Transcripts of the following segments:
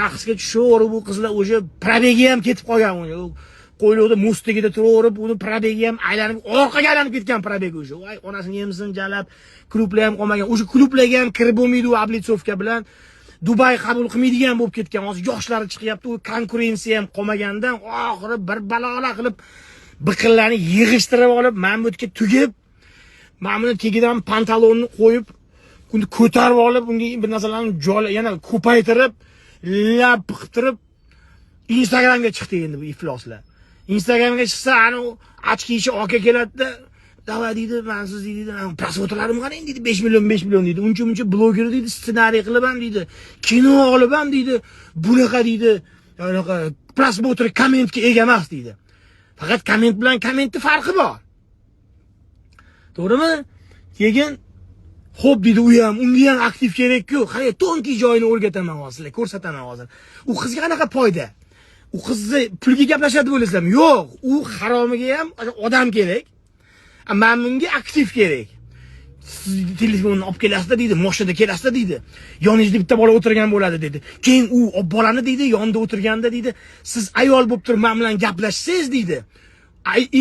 raqsga tushaverib, bu qizlar o'sha probegiga ham ketib qolgan uni. Qo'yloqda mustigida turaverib, uni probegiga ham aylanib, orqaga aylanib ketgan probegi o'sha. Voy, onasini yemsin jalab, klublar ham qolmagan. O'sha klublarga ham kirib bo'lmaydi u oblitsovka bilan. Dubay qabul qilmaydigan bo'lib ketgan. Hozir yoshlari chiqyapti, u konkurensiya ham qolmagandan oxiri bir balolar qilib biqinlarni yig'ishtirib olib, men bu yerga tugib, men buni tegidan pantalonni qo'yib, uni ko'tarib olib, unga bir narsalarni yana ko'paytirib, lapiqtirib Instagramga chiqdi endi bu ifloslar. Instagramga chiqsa, ana ochki ichi aka keladi-da, "Davay" deydi, "Men siz deydi, prosmotrlarim qarang" deydi, 5 million deydi. Uncha bloger deydi, ssenariy qilib ham deydi, kino olib ham deydi, bunaqa deydi, anaqa prosmotr kommentga ega emas deydi. Faqat komment bilan kommentning farqi bor. To'g'rimi? Keyin xo'p deydi, u ham, unga ham aktiv kerak-ku. Qarang, tonki joyini o'rgataman hozir, ko'rsataman hozir. U qizga qanaqa foyda? U qizni pulga gaplashadi bo'lasam, yo'q, u haromiga ham odam kerak. Men bunga aktiv kerak. Siz telefonni olib kelasizda deydi, mashinada kelasizda deydi. Yoningizda bitta bola o'tirgan bo'ladi dedi. Keyin u bolani deydi, yonida o'tirganda deydi, siz ayol bo'lib turib men bilan gaplashsangiz deydi.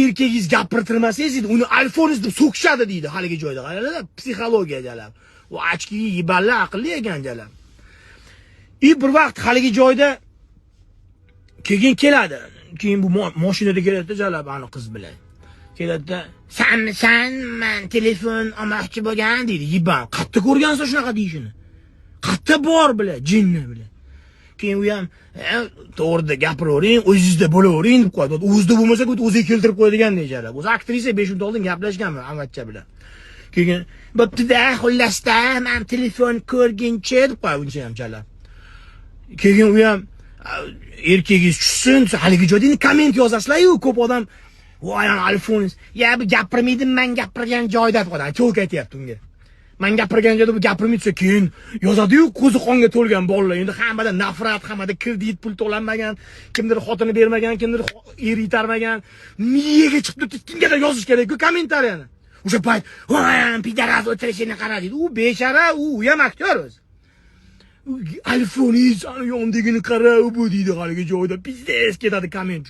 Erkagingiz gapirtirmasangiz deydi, uni alfoningiz deb so'kishadi deydi haligi joyda. Qaranglar, psixologiya jalab. U achki yiballar aqlli ekan jalab. Bir vaqt haligi joyda keyin keladi. Keyin bu mashinada keladi jalab ani qiz bilan. Keladi-da, "Sen men telefon olmoqchi bo'lgan" deydi. Yiban, qatta ko'rgansiz shunaqa deyishini. Qatta bor bilan, jinni bilan. Keyin u ham to'g'rida gapiravering, o'zingizda bo'lavering deb qo'yadi. O'zida bo'lmasa, o'ziga keltirib qo'yadigan deyjarlar. O'zi aktrisa 5 minut oldin gaplashganman Amatcha bilan. Keyin "Bo'pti-da, xullasda, men telefon ko'rguncha" deb qo'yadi uncha ham chala. Keyin u ham erkagingiz tushsin, haligi joyda komment yozasizlar-ku, ko'p odam "Voy, alfoningiz, ya bu gapirmaydim, men gapirgan joyda" deb qo'yadi. Cho'k aytayapti unga. Men gapirgan joyda bu gapirmaydi, keyin yozadi-yu, ko'zi qonga to'lgan bolalar. Endi hammada nafrat, hammada kredit pul to'lanmagan, kimdir xotini bermagan, kimdir er yitarmagan, miyaga chiqib turibdi, kimgadir yozish kerak-ku kommentariyani. O'sha payt, "Voy, pidaras o'tirishini qara" deydi. U bechara, u ham aktyor o'zi. "Alfoningiz, ana yondagini qara, u bu" deydi haligi joyda. Pizdes ketadi komment.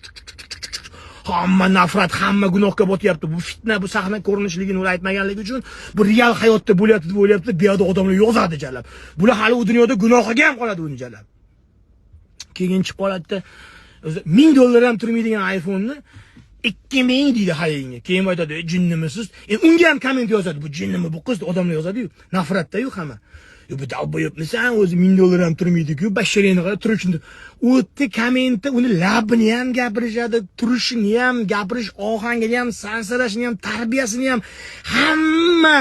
Hamma nafrat, hamma gunohga botyapti. Bu fitna, bu sahna ko'rinishligini ular aytmaganligi uchun bu real hayotda bo'lyapti deb o'ylayapti. Bu yerda odamlar yozadi jalab. Bular hali u dunyoda gunohiga ham qoladi uni jalab. Keyin chiqib qoladi-da, o'zi $1000 ham turmaydigan iPhone'ni 2000 deydi haliginga. Keyin aytadi, "Jinnimisiz?" Unga ham komment yozadi. "Bu jinnimi bu qiz?" odamlar yozadi-yu. Nafratda-yu hamma. Bu dalba yo'qmisan, o'zi $1000 ham turmaydi-ku, basharangni qara turishini. O'tdi kommentda uni labini ham gapirishadi, turishini ham, gapirish ohangini ham, sansirashini ham, tarbiyasini ham hamma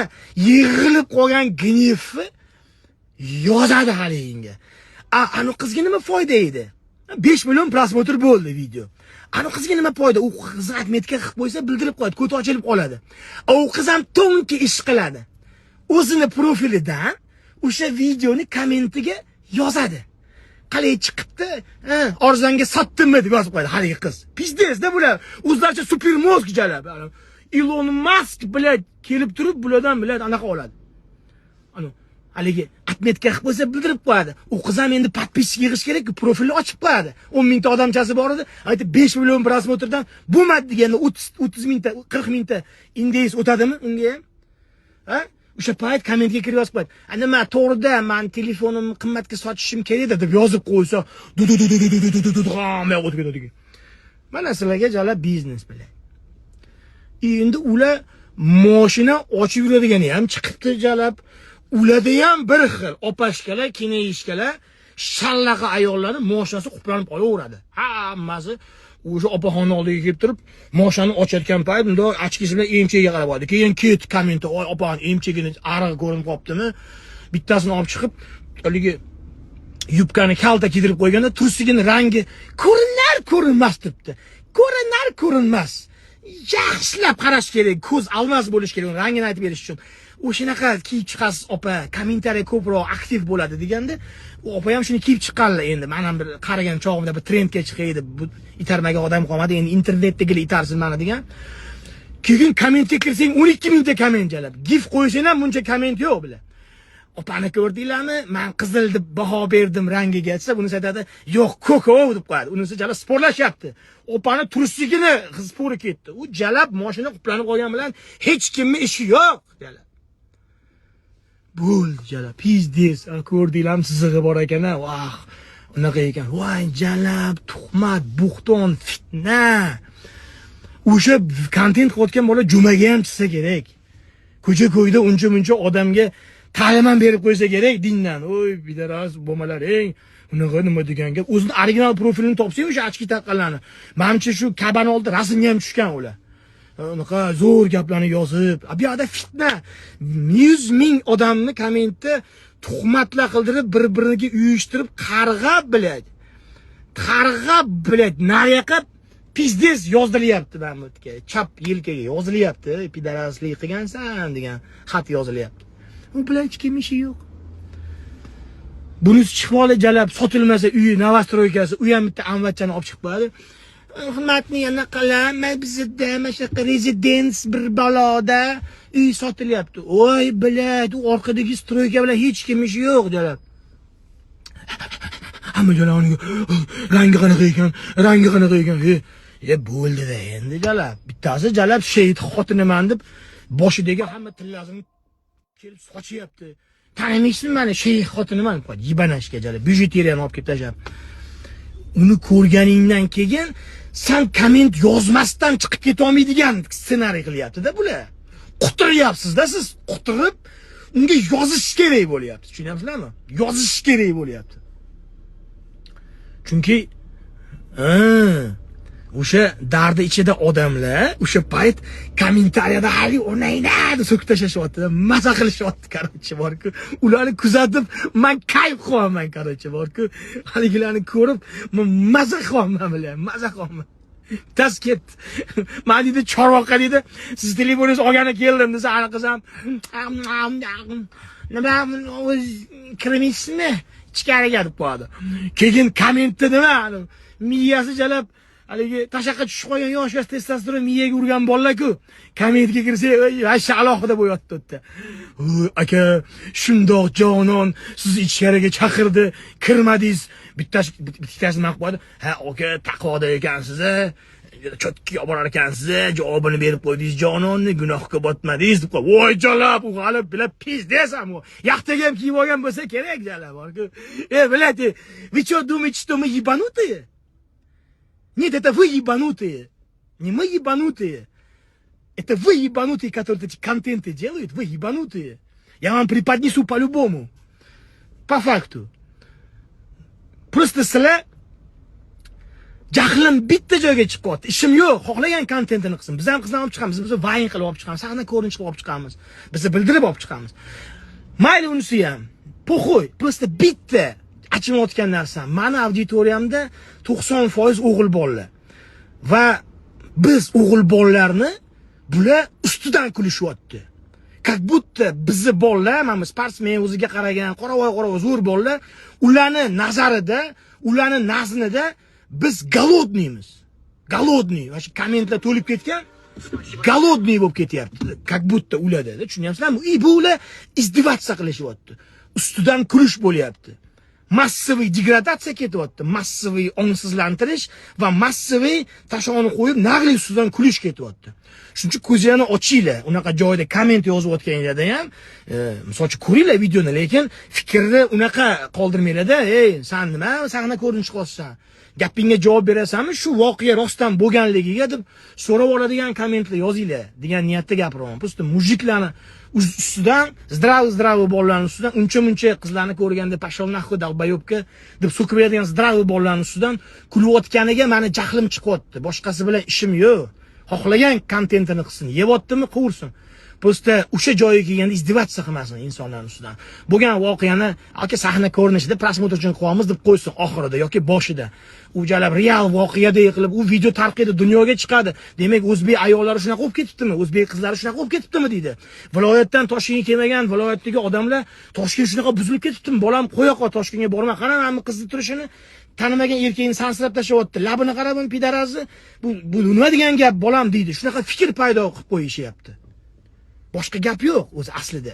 yig'ilib qolgan g'nevni yozadi haliginga. Ana qizga nima foyda edi? 5 million prosmotr bo'ldi video. Ana qizga nima foyda? U qiz atmetka qilib qo'ysa bildirib qo'yadi, ko'ti ochilib qoladi. U qiz ham tonki ish qiladi. O'zini profilidan o'sha videoni kommentiga yozadi. Qalay chiqibdi? Arzonga sotdimmi deb yozib qo'yadi haligi qiz. Pizdesda bular. O'zlaricha super mozg jalab. Elon Musk bilan kelib turib bulardan bilan anaqa oladi. Haligi atmetka qilib qo'ysa bildirib qo'yadi. U qiz ham endi podpischik yig'ish kerak-ku, profilni ochib qo'yadi. 10 mingta odamchasi bor edi. Aytib 5 million prosmotrdan bo'lmadi deganda 30 mingta, 40 mingta indeys o'tadimi unga ham? Ha? O'sha payt kommentga kirib yozib qo'yadi. Nima to'g'rida men telefonimni qimmatga sotishim kerak deb yozib qo'ysa, hamma o'tib ketadi. Mana sizlarga jala biznes bilan. Endi ular mashina ochib yuradigani ham chiqibdi jalab. Ularda ham bir xil opashkalar, kenayishkalar, shallaqa ayollarning mashinasi quplanib qolaveradi. Hammasi o'sha opaxonni oldiga kelib turib, mashinani ochayotgan payt unda achkisi bilan emchaga qarab oldi. Keyin ket kommentda, "Oy, opaxon emchagini arig'i ko'rinib qolibdimi?" Bittasini olib chiqib, haligi yubkani kalta kiydirib qo'yganda tursigini rangi ko'rinmas turibdi. Ko'rinmas. Yaxshilab qarash kerak, ko'z almas bo'lish kerak, rangini aytib berish uchun. O'shanaqa kiyib chiqasiz opa, kommentariya ko'proq aktiv bo'ladi deganda, u opa ham shuni kiyib chiqqanlar endi. Men ham bir qaragan chog'imda bir trendga chiqaydi, bu itarmagan odam qolmadi, endi internetdagili itarsiz mana degan. Keyin kommentga kirsang 12 mingta komment jalab. Gif qo'ysang ham buncha komment yo'q bilan. opani ko'rdinglarmi? Men qizil deb baho berdim rangiga desa, bunisi aytadi, "Yo'q, ko'kov" deb qo'yadi. Unisi jala sporlashyapti. Opani turistligini spori ketdi. U jalab mashina quplanib qolgan bilan hech kimning ishi yo'q, jalab. Bo'ldi jalab, pizdes, ko'rdinglarmi, sizig'i bor ekan-a. Vah, unaqa ekan. Voy, jalab, tuhmat, buxton, fitna. O'sha kontent qilayotgan bola jumaga ham chiqsa kerak. Ko'cha-ko'yda uncha-muncha odamga ta'lim ham berib qo'ysa kerak dindan. Oy, bidaras bo'lmalaring. Unaqa nima degan gap. O'zini original profilini topsa o'sha ochki taqqanlarni. Menimcha shu kabani oldi rasmga ham tushgan ular. Unaqa zo'r gaplarni yozib, bu yerda fitna. 100 ming odamni kommentda tuhmatlar qildirib, bir-biriga uyushtirib, qarg'ab biladi. Qarg'ab biladi. Nariyoqqa pizdes yozdilyapti Mahmudga. Chap yelkaga yozilyapti. Pidaraslik qilgansan degan xat yozilyapti. U bilan hech kim ishi yo'q. Bunisi chiqmoli jalab sotilmasa uyi novostroykasi, u ham bitta amvatchani olib chiqib qo'yadi. Hurmatni yana qilamiz, bizda mana rezidens bir baloda uy sotilyapti. Voy bilad, u orqadagi stroyka bilan hech kim ishi yo'q jalab. Hamma jaloniga rangi qanaqa ekan, rangi qanaqa ekan. Bo'ldi-da endi jalab. Bittasi jalab shehid xotiniman deb boshidagi hamma tillasini kelib sochyapti. Tanimaysizmi meni shehid xotiniman deb qo'ydi. Yibanashga jalab. Byujeteriyani olib kelib tashlab. Uni ko'rganingdan keyin sen komment yozmasdan chiqib keta olmaydigan ssenariy qilyapti-da bular. Quturyapsiz-da siz, quturib unga yozish kerak bo'lyapti. Tushunyapsizlarmi? Yozish kerak bo'lyapti. Chunki o'sha dardi ichida odamlar o'sha payt kommentariyada hali o'ynayna deb so'kib tashlashayapti, maza qilishyapti, qarochi bor-ku. Ularni kuzatib, men kayf qilaman, qarochi bor-ku. Haligilarni ko'rib, men maza qilaman bilan, maza qilaman. Tasket. Men dedi Chorvoqqa dedi, siz telefoningizni olgani keldim desa, ana qizim, nima o'z kirmaysizmi? Ichkariga deb qo'yadi. Keyin kommentda nima? Miyasi jalab haligi tashaqqa tushib qolgan yosh testosteron miyaga urgan bolalar-ku. Kommentga kirsa, "Asha alohida bo'yotdi" o'tda. Aka, shundoq jonon, siz ichkariga chaqirdi, kirmadingiz. Bittasi nima qo'yadi? "Ha, aka, taqvoda ekansiz-a. Chotki olib borar ekansiz, javobini berib qo'ydingiz, jononni gunohga botmadingiz" deb qo'yadi. Voy jalab, u g'alib bilab pizdes ham u. Yaxtaga ham kiyib olgan bo'lsa kerak jalab bor-ku. Biladi, вы что думаете, что мы ебанутые? Нет, это вы ебанутые. Не мы ебанутые. Это вы ебанутые, которые эти контенты делают. Вы ебанутые. Я вам преподнесу по-любому. По факту. Просто sizlar jahlim bitta joyga chiqib qoldi. Ishim yo'q. Xohlagan kontentini qilsin. Biz ham qizlarni olib chiqamiz. Biz vayn qilib olib chiqamiz. Sahna ko'rinish qilib olib chiqamiz. Biz bildirib olib chiqamiz. Mayli unisi ham. Po'xo'y. Просто bitta achinayotgan narsam. Meni auditoriyamda 90% o'g'il bolalar. Va biz o'g'il bolalarni bular ustidan kulishyapti. Как будто bizni bolalar, mana sportsmen o'ziga qaragan, qoravoy zo'r bolalar, ularni nazarida, ularni naznida biz голодныйmiz. Голодный. Va shu kommentlar to'lib ketgan, голодный bo'lib ketyapti. Как будто ularda, tushunyapsizlarmi? Bu ular izdivosiya qilishyapti. Ustidan kulish bo'lyapti. Massiviy degradatsiya ketyapti, massiviy ongsizlantirish va massiviy tashoni qo'yib nag'li ustidan kulish ketyapti. Shuning uchun ko'zinglarni ochinglar. Unaqa joyda komment yozayotganinglarda ham, masalan, ko'ringlar videoni, lekin fikrni unaqa qoldirmanglar-da. Ey, sen nima sahna ko'rinish qilsan? Gapingga javob berasanmi? Shu voqea rostdan bo'lganligiga deb so'rab oladigan kommentlar yozinglar degan niyatda gapiraman. Просто mujiklarni ustidan zdravo bolalarning ustidan uncha-muncha qizlarni ko'rganda pashol nahku dalbayobga deb so'kib beradigan zdravo bolalarning ustidan kulayotganiga meni jahlim chiqyapti. Boshqasi bilan ishim yo'q. Xohlagan kontentini qilsin, yeyaptimi, quvursin. Просто o'sha joyga kelganda izdivosiya qilmasin insonlar ustidan. Bo'lgan voqeani aka sahna ko'rinishida prosmotr uchun qo'yamiz deb qo'ysin oxirida yoki boshida. U jalab real voqeadek qilib u video tarqaydi, dunyoga chiqadi. Demak, o'zbek ayollari shunaqa bo'lib ketibdimi? O'zbek qizlari shunaqa bo'lib ketibdimi deydi. Viloyatdan Toshkentga kelmagan viloyatdagi odamlar Toshkent shunaqa buzilib ketibdimi? Bolam qo'ya qol Toshkentga borma. Qara hamma qizni turishini tanimagan erkakni sansirab tashlayapti. Labini qarab, pidarazi. Bu nima degan gap bolam deydi. Shunaqa fikr paydo qilib qo'yishyapti. Boshqa gap yo'q o'zi aslida.